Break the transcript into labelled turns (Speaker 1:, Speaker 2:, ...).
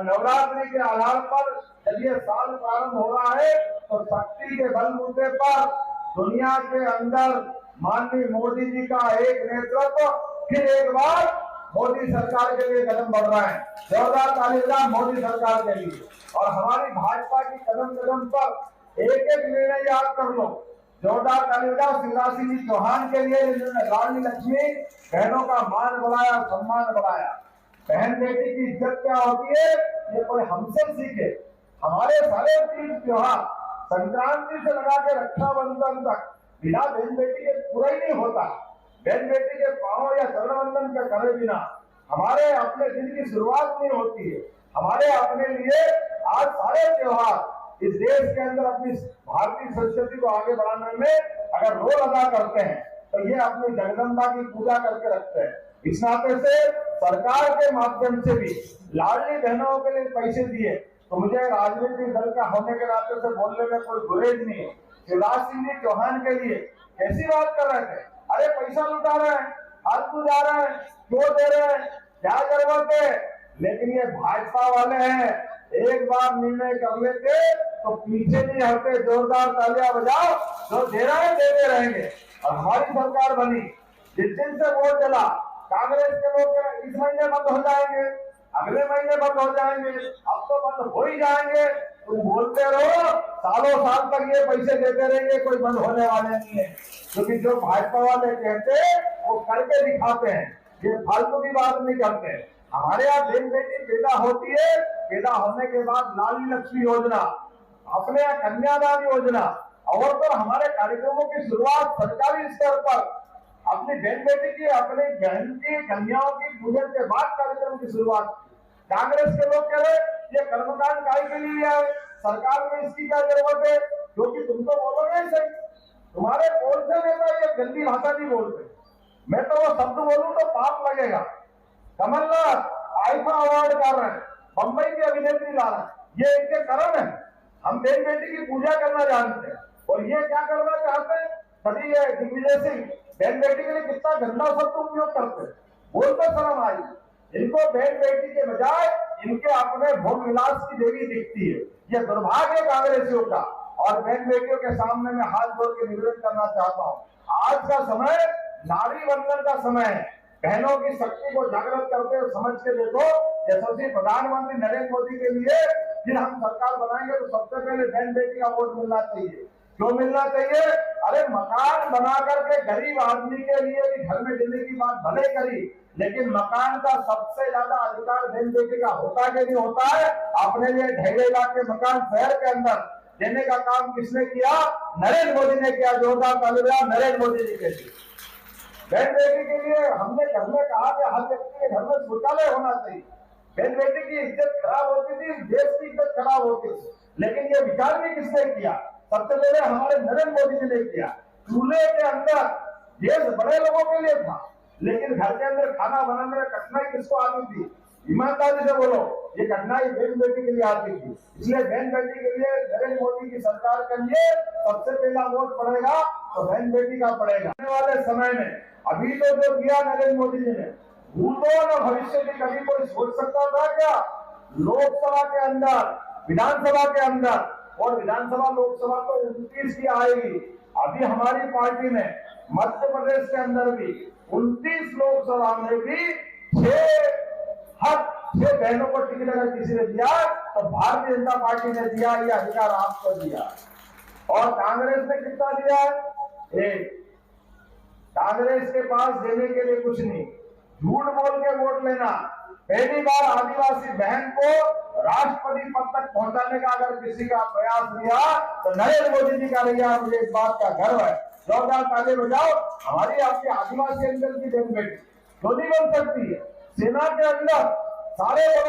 Speaker 1: तो नवरात्रि के आधार पर जब ये साल प्रारंभ हो रहा है तो शक्ति के बलबूते पर दुनिया के अंदर माननीय मोदी जी का एक नेतृत्व फिर एक बार मोदी सरकार के लिए कदम बढ़ रहा है। जोरदार ताली बजाओ मोदी सरकार के लिए। और हमारी भाजपा की कदम कदम पर एक एक निर्णय याद कर लो। जोरदार ताली बजाओ शिवराज सिंह जी चौहान के लिए जिन्होंने लाडली लक्ष्मी बहनों का मान बढ़ाया, सम्मान बढ़ाया। बहन बेटी की इज्जत क्या होती है ये कोई हमसे सीखे। हमारे सारे तीज त्योहार संक्रांति से लगा के रक्षाबंधन तक बिना बहन बेटी के पूरा ही नहीं होता। बहन बेटी के पांव या चरणवंदन के करे बिना हमारे अपने दिन की शुरुआत नहीं होती है। हमारे अपने लिए आज सारे त्योहार इस देश के अंदर अपनी भारतीय संस्कृति को आगे बढ़ाने में अगर रोल अदा करते हैं तो ये अपनी जगदम्बा की पूजा करके रखते हैं। इस नाते से सरकार के माध्यम से भी लाडली बहनों के लिए पैसे दिए तो मुझे राजनीतिक दल का होने के नाते से बोलने में कोई गुरेज नहीं है। शिवराज सिंह जी चौहान के लिए कैसी बात कर रहे थे? अरे पैसा लुटा रहे हैं, फालतू जा रहे हैं, क्यों दे रहे हैं, क्या जरूरत है? लेकिन ये भाजपा वाले हैं, एक बार निर्णय कर लेते तो पीछे नहीं हटते। जोरदार तालियां बजाओ, जो दे रहे हैं देते रहेंगे। और हमारी सरकार बनी, जिस दिन से वोट चला कांग्रेस के लोग इस महीने बंद हो जाएंगे, अगले महीने बंद हो जाएंगे, अब तो बंद हो ही जाएंगे। तुम बोलते रहो, सालों साल तक ये पैसे देते रहेंगे, कोई बंद होने वाले नहीं है। क्योंकि जो भाजपा वाले कहते हैं वो करके दिखाते हैं, ये फालतू की बात नहीं करते। हमारे यहाँ बहन बेटी पैदा होती है, पैदा होने के बाद लाडली लक्ष्मी योजना, अपने यहाँ कन्यादान योजना और तो हमारे कार्यक्रमों की शुरुआत सरकारी स्तर पर अपनी बहन बेटी की, अपनी बहन की कन्याओं की पूजन के बाद कार्यक्रम की शुरुआत। कांग्रेस के लोग कह रहे ये कर्मकांड काय के लिए है, सरकार में इसकी क्या जरूरत है? क्योंकि तुम तो बोलोगे सही, तुम्हारे बोल से नेता ये गंदी भाषा नहीं बोलते। मैं तो वो शब्द बोलूं तो पाप लगेगा। कमलनाथ आईफा अवार्ड कर रहे हैं, बंबई की अभिनेत्री ला रहे हैं, ये इनके कर्म है। हम बहन बेटी की पूजा करना जानते हैं और ये क्या करना चाहते हैं? सभी ये दिग्विजय सिंह बहन बेटी के लिए कितना गंदा शब्द उपयोग करते हैं, बोलते शर्म आई। इनको बहन बेटी के बजाय इनके अपने भोग विलास की देवी दिखती है। ये दुर्भाग्य कांग्रेसियों का। और बहन बेटियों के सामने मैं हाथ जोड़ के निवेदन करना चाहता हूँ, आज का समय नारी वंदन का समय है। बहनों की शक्ति को जागृत करते हुए समझ के देखो, यशस्वी प्रधानमंत्री नरेंद्र मोदी के लिए फिर हम सरकार बनाएंगे तो सबसे पहले बहन बेटी का वोट मिलना चाहिए। क्यों मिलना चाहिए? अरे मकान बना करके गरीब आदमी के लिए भी घर में देने की बात भले करी, लेकिन मकान का सबसे ज्यादा अधिकार बहन बेटी का होता कि नहीं होता है? अपने लिए ढेरे इलाके मकान शहर के अंदर देने का काम किसने किया? नरेंद्र मोदी ने किया। जोरदार ताली बजाओ नरेंद्र मोदी जी के लिए। बहन बेटी के लिए हमने घर में कहा कि हर व्यक्ति के घर में शौचालय होना चाहिए। बहन बेटी की इज्जत खराब होती थी, देश की इज्जत खराब होती थी, लेकिन ये विचार भी किसने किया? सबसे पहले हमारे नरेंद्र मोदी जी ने किया। चूल्हे के अंदर गैस बड़े लोगों के लिए था, लेकिन घर के अंदर खाना बनाने में कठिनाई किसको आती थी? ईमानदारी से बोलो, ये कठिनाई बहन बेटी के लिए आती थी। इसलिए बहन बेटी के लिए नरेंद्र मोदी की सरकार के लिए सबसे पहला वोट पड़ेगा तो बहन बेटी का पड़ेगा। आने वाले समय में अभी तो जो किया नरेंद्र मोदी जी ने, भूतों और भविष्य की कभी कोई सोच सकता था क्या? लोकसभा के अंदर, विधानसभा के अंदर, और विधानसभा लोकसभा तो 29 की आएगी। अभी हमारी पार्टी ने मध्य प्रदेश के अंदर भी 29 लोकसभा में भी 6 बहनों को टिकट अगर किसी ने दिया तो भारतीय जनता पार्टी ने दिया, यह अधिकार आपको दिया। और कांग्रेस ने कितना दिया है? 1। कांग्रेस के पास देने के लिए कुछ नहीं, झूठ बोल के वोट लेना। पहली बार आदिवासी बहन को राष्ट्रपति पद तक पहुंचाने का अगर किसी का प्रयास किया तो नरेंद्र मोदी जी का रहा। मुझे इस बात का गर्व है। जोरदार ताली बजाओ। हमारी आपकी आदिवासी अंचल की बहन बेटी क्यों नहीं बन सकती है? सेना के अंदर सारे